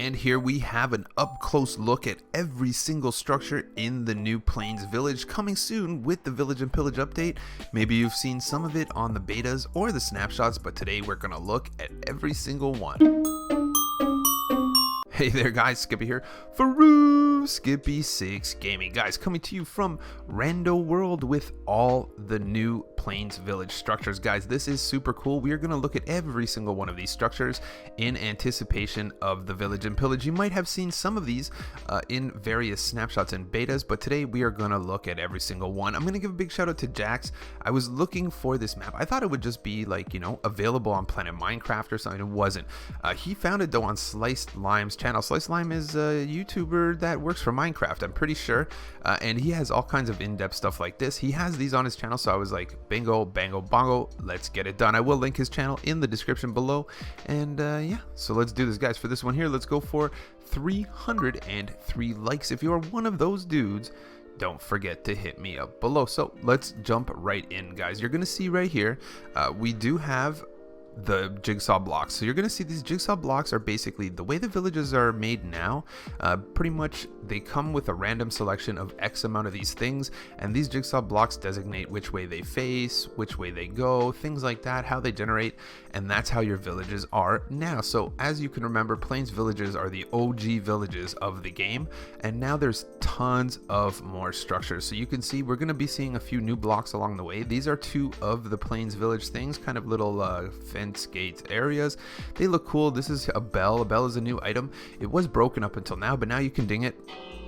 And here we have an up close look at every single structure in the new Plains Village, coming soon with the Village and Pillage update. Maybe you've seen some of it on the betas or the snapshots, but today we're gonna look at every single one. Hey there guys, Skippy here for Skippy 6 Gaming. Guys, coming to you from Rando World with all the new Plains Village structures. Guys, this is super cool. We are going to look at every single one of these structures in anticipation of the Village and Pillage. You might have seen some of these in various snapshots and betas, but today we are going to look at every single one. I'm going to give a big shout out to Jax. I was looking for this map. I thought it would just be like, you know, available on Planet Minecraft or something. It wasn't. He found it though on Sliced Lime's channel. Sliced Lime is a YouTuber that works for Minecraft, I'm pretty sure, and he has all kinds of in-depth stuff like this. He has these on his channel, so I was like, bingo, bango, bongo, let's get it done. I will link his channel in the description below, and yeah, so let's do this, guys. For this one here, let's go for 303 likes. If you are one of those dudes, don't forget to hit me up below. So let's jump right in, guys. You're gonna see right here, we do have the jigsaw blocks. So you're going to see these jigsaw blocks are basically the way the villages are made now. Pretty much they come with a random selection of X amount of these things, and these jigsaw blocks designate which way they face, which way they go, things like that, how they generate, and that's how your villages are now. So as you can remember, Plains villages are the OG villages of the game, and now there's tons of more structures. So you can see we're going to be seeing a few new blocks along the way. These are two of the Plains village things, kind of little fence gates areas. They look cool. This is a bell. A bell is a new item. It was broken up until now, but now you can ding it.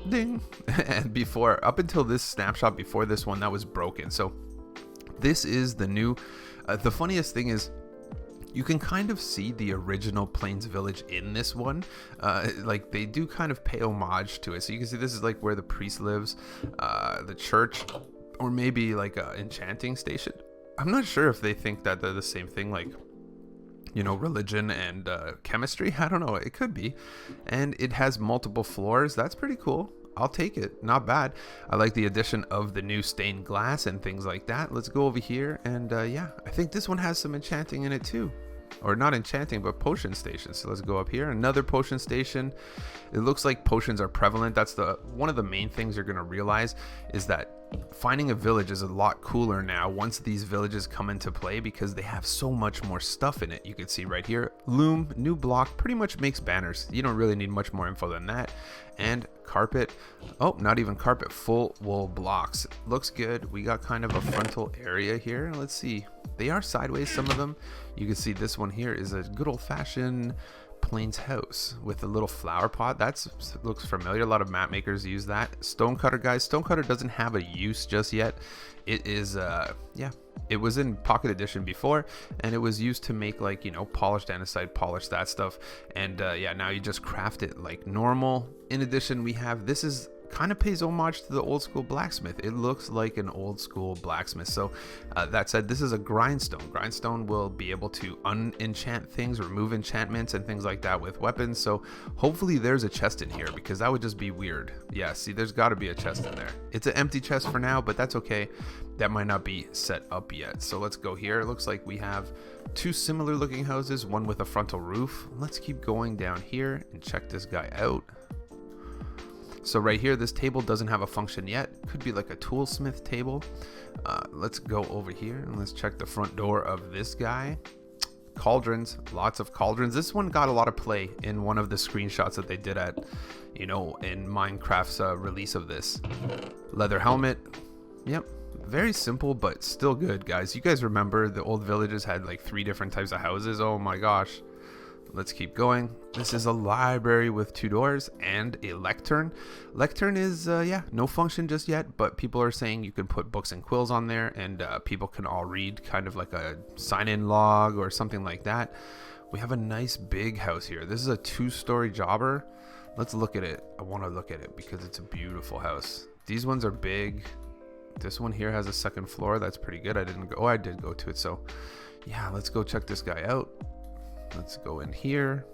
Ding. And before, up until this snapshot before this one, that was broken. So this is the new, the funniest thing is you can kind of see the original Plains village in this one. Like they do kind of pay homage to it. So you can see this is like where the priest lives, the church, or maybe like a enchanting station. I'm not sure if they think that they're the same thing, like, you know, religion and chemistry. I don't know, it could be. And it has multiple floors. That's pretty cool. I'll take it. Not bad. I like the addition of the new stained glass and things like that. Let's go over here, and yeah, I think this one has some enchanting in it too. Or not enchanting, but potion stations. So let's go up here. Another potion station. It looks like potions are prevalent. That's the one of the main things you're going to realize is that finding a village is a lot cooler now once these villages come into play, because they have so much more stuff in it. You can see right here, loom, new block, pretty much makes banners. You don't really need much more info than that. And carpet, oh, not even carpet, full wool blocks. Looks good. We got kind of a frontal area here. Let's see, they are sideways, some of them. You can see this one here is a good old-fashioned Plains house with a little flower pot. That looks familiar. A lot of map makers use that. Stonecutter, guys. Stonecutter doesn't have a use just yet. It is yeah, it was in Pocket Edition before, and it was used to make, like, you know, polished andesite, polish that stuff. And yeah, now you just craft it like normal. In addition, we have, this is kind of pays homage to the old school blacksmith. It looks like an old school blacksmith. So that said, this is a grindstone. Grindstone will be able to unenchant things, remove enchantments and things like that with weapons. So hopefully there's a chest in here, because that would just be weird. Yeah, see, there's got to be a chest in there. It's an empty chest for now, but that's okay. That might not be set up yet. So let's go here. It looks like we have two similar looking houses, one with a frontal roof. Let's keep going down here and check this guy out. So right here, this table doesn't have a function yet. Could be like a toolsmith table. Let's go over here and let's check the front door of this guy. Cauldrons, lots of cauldrons. This one got a lot of play in one of the screenshots that they did at, you know, in Minecraft's release of this. Leather helmet. Yep. Very simple, but still good, guys. You guys remember the old villages had like 3 different types of houses? Oh my gosh. Let's keep going. This is a library with 2 doors and a lectern. Lectern is, yeah, no function just yet, but people are saying you can put books and quills on there, and people can all read, kind of like a sign-in log or something like that. We have a nice big house here. This is a 2-story jobber. Let's look at it. I want to look at it because it's a beautiful house. These ones are big. This one here has a 2nd floor. That's pretty good. I didn't go. Oh, I did go to it. So yeah, let's go check this guy out. Let's go in here.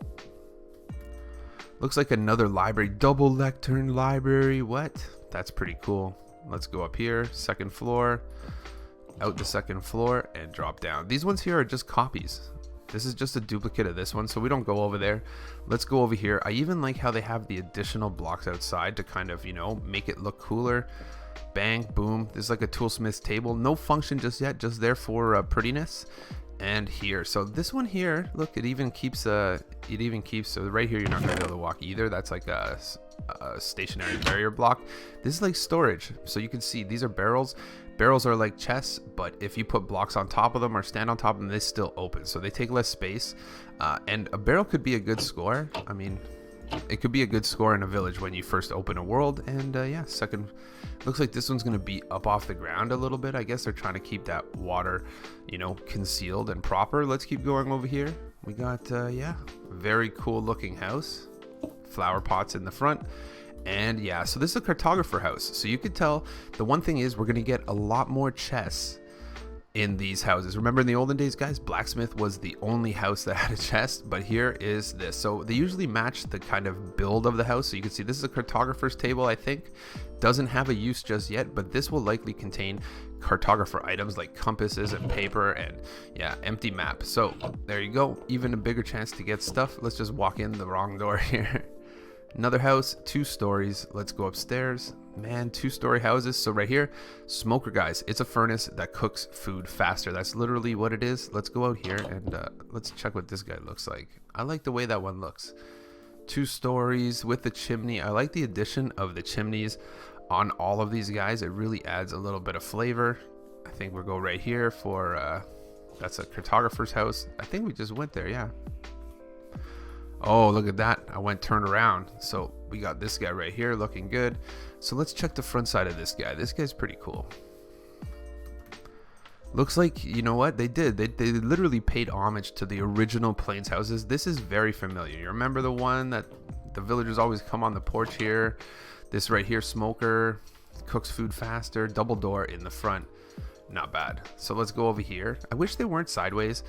Looks like another library, double lectern library. What? That's pretty cool. Let's go up here, 2nd floor, out the 2nd floor, and drop down. These ones here are just copies. This is just a duplicate of this one, so we don't go over there. Let's go over here. I even like how they have the additional blocks outside to kind of, you know, make it look cooler. Bang, boom. This is like a toolsmith's table. No function just yet, just there for prettiness. And here, so this one here, look, it even keeps so right here you're not gonna be able to walk either. That's like a stationary barrier block. This is like storage, so you can see these are barrels. Barrels are like chests, but if you put blocks on top of them or stand on top of them, they still open, so they take less space. And a barrel could be a good score. I mean, it could be a good score in a village when you first open a world. And yeah, second, looks like this one's gonna be up off the ground a little bit. I guess they're trying to keep that water, you know, concealed and proper. Let's keep going over here. We got yeah, very cool looking house, flower pots in the front. And yeah, so this is a cartographer house, so you could tell the one thing is we're gonna get a lot more chests in these houses. Remember in the olden days, guys, blacksmith was the only house that had a chest, but here is this. So they usually match the kind of build of the house. So you can see this is a cartographer's table. I think doesn't have a use just yet, but this will likely contain cartographer items like compasses and paper and yeah, empty map. So there you go, even a bigger chance to get stuff. Let's just walk in the wrong door here. Another house, 2 stories. Let's go upstairs. Man, 2-story houses. So right here, smoker, guys, it's a furnace that cooks food faster. That's literally what it is. Let's go out here and let's check what this guy looks like. I like the way that one looks. 2 stories with the chimney. I like the addition of the chimneys on all of these guys. It really adds a little bit of flavor. I think we'll go right here for that's a cartographer's house. I think we just went there. Yeah. Oh, look at that. I went turn around. So we got this guy right here looking good. So let's check the front side of this guy. This guy's pretty cool. Looks like, you know what they did? They literally paid homage to the original Plains houses. This is very familiar. You remember the one that the villagers always come on the porch here? This right here, smoker, cooks food faster, double door in the front. Not bad. So let's go over here. I wish they weren't sideways,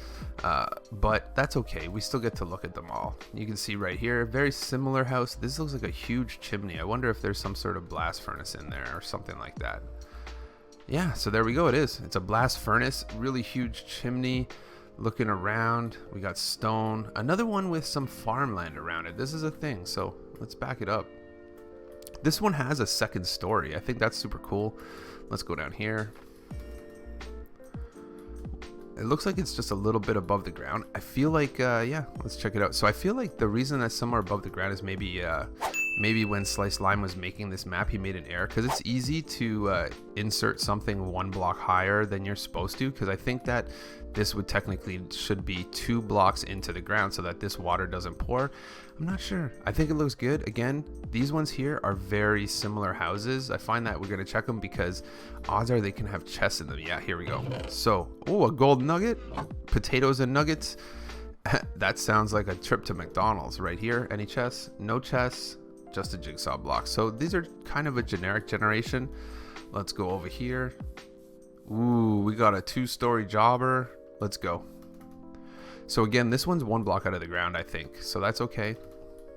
but that's okay. We still get to look at them all. You can see right here, very similar house. This looks like a huge chimney. I wonder if there's some sort of blast furnace in there or something like that. Yeah, so there we go. It is. It's a blast furnace, really huge chimney. Looking around, we got stone. Another one with some farmland around it. This is a thing, so let's back it up. This one has a second story. I think that's super cool. Let's go down here. It looks like it's just a little bit above the ground. I feel like, yeah, let's check it out. So I feel like the reason that's somewhere above the ground is maybe when Slice Lime was making this map, he made an error, because it's easy to insert something 1 block higher than you're supposed to, because I think that this would technically should be 2 blocks into the ground so that this water doesn't pour. I'm not sure. I think it looks good. Again, these ones here are very similar houses. I find that we're going to check them because odds are they can have chests in them. Yeah, here we go. So, oh, a gold nugget, potatoes and nuggets. That sounds like a trip to McDonald's right here. Any chests? No chests, just a jigsaw block. So these are kind of a generic generation. Let's go over here. Ooh, we got a 2-story jobber. Let's go. So again, this one's 1 block out of the ground, I think. So that's okay.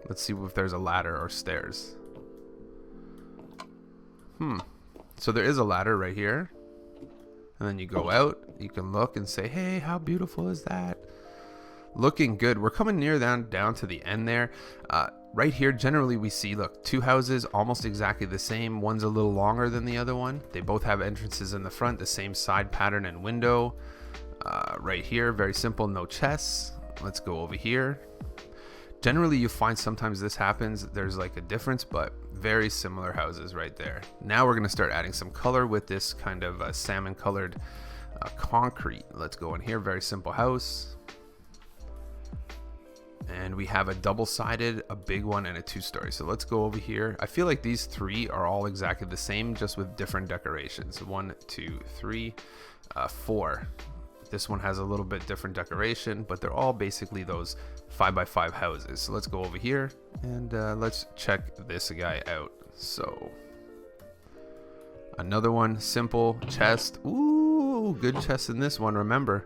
Let's see if there's a ladder or stairs. So there is a ladder right here. And then you go out. You can look and say, hey, how beautiful is that? Looking good. We're coming near down to the end there. Right here, generally we see, look, 2 houses almost exactly the same. One's a little longer than the other one. They both have entrances in the front, the same side pattern and window. Right here, very simple, no chests. Let's go over here. Generally, you find sometimes this happens. There's like a difference, but very similar houses right there. Now we're going to start adding some color with this kind of salmon colored concrete. Let's go in here, very simple house. And we have a double-sided, a big one, and a 2-story. So let's go over here. I feel like these 3 are all exactly the same, just with different decorations. 1, 2, 3, 4. This one has a little bit different decoration, but they're all basically those 5x5 houses. So let's go over here and let's check this guy out. So another one, simple chest. Ooh, good chest in this one. Remember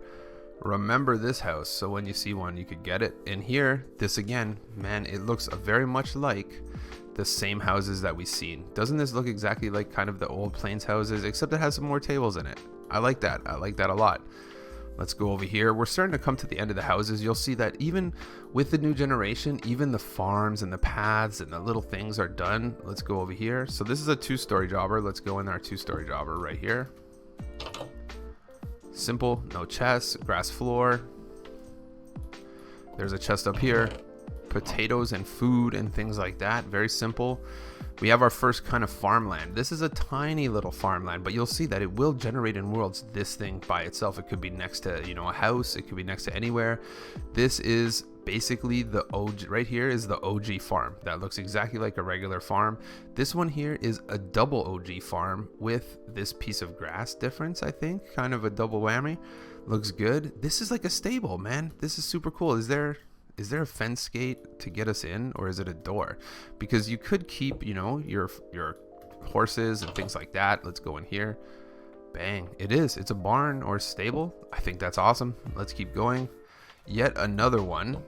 this house, so when you see one you could get it. In here, this again, man, it looks very much like the same houses that we've seen. Doesn't this look exactly like kind of the old Plains houses, except it has some more tables in it? I like that. I like that a lot. Let's go over here. We're starting to come to the end of the houses. You'll see that even with the new generation, even the farms and the paths and the little things are done. Let's go over here. So this is a 2-story jobber. Let's go in our 2-story jobber right here. Simple, no chests, grass floor. There's a chest up here. Potatoes and food and things like that. Very simple. We have our first kind of farmland. This is a tiny little farmland, but you'll see that it will generate in worlds this thing by itself. It could be next to, you know, a house. It could be next to anywhere. This is basically the OG. Right here is the OG farm. That looks exactly like a regular farm. This one here is a double OG farm with this piece of grass difference, I think. Kind of a double whammy. Looks good. This is like a stable, man. This is super cool. Is there a fence gate to get us in, or is it a door? Because you could keep, you know, your horses and things like that. Let's go in here. Bang. It is. It's a barn or stable. I think that's awesome. Let's keep going. Yet another one.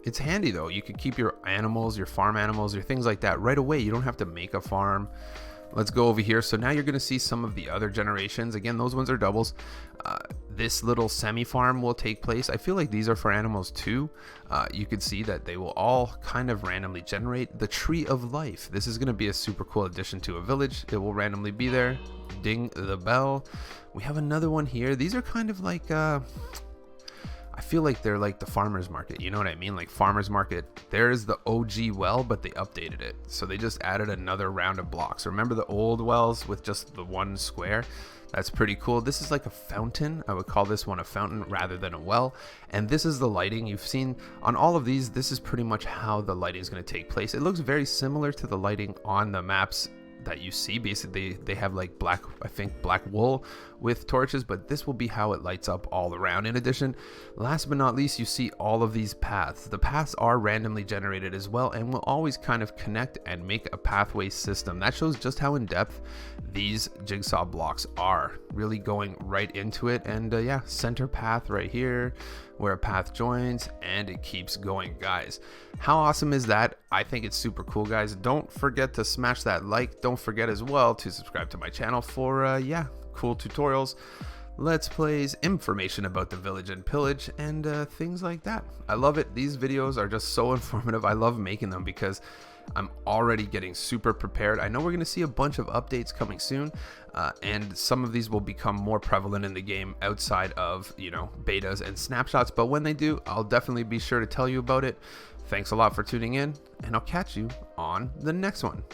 It's handy though. You could keep your animals, your farm animals, your things like that right away. You don't have to make a farm. Let's go over here. So now you're going to see some of the other generations. Again, those ones are doubles. This little semi-farm will take place. I feel like these are for animals too. You could see that they will all kind of randomly generate. The Tree of Life. This is going to be a super cool addition to a village. It will randomly be there. Ding the bell. We have another one here. These are kind of like... I feel like they're like the farmer's market, you know what I mean? Like farmer's market, there's the OG well, but they updated it. So they just added another round of blocks. Remember the old wells with just the one square? That's pretty cool. This is like a fountain. I would call this one a fountain rather than a well. And this is the lighting you've seen on all of these. This is pretty much how the lighting is going to take place. It looks very similar to the lighting on the maps that you see. Basically they have like black, I think black wool with torches, but this will be how it lights up all around. In addition, last but not least, you see all of these paths. The paths are randomly generated as well and will always kind of connect and make a pathway system. That shows just how in depth these jigsaw blocks are, really going right into it. And yeah, center path right here where a path joins, and it keeps going, guys. How awesome is that? I think it's super cool, guys. Don't forget to smash that like. Don't forget as well to subscribe to my channel for yeah, cool tutorials, let's plays, information about the village and pillage, and things like that. I love it. These videos are just so informative. I love making them because I'm already getting super prepared. I know we're going to see a bunch of updates coming soon, and some of these will become more prevalent in the game outside of, you know, betas and snapshots, but when they do, I'll definitely be sure to tell you about it. Thanks a lot for tuning in, and I'll catch you on the next one.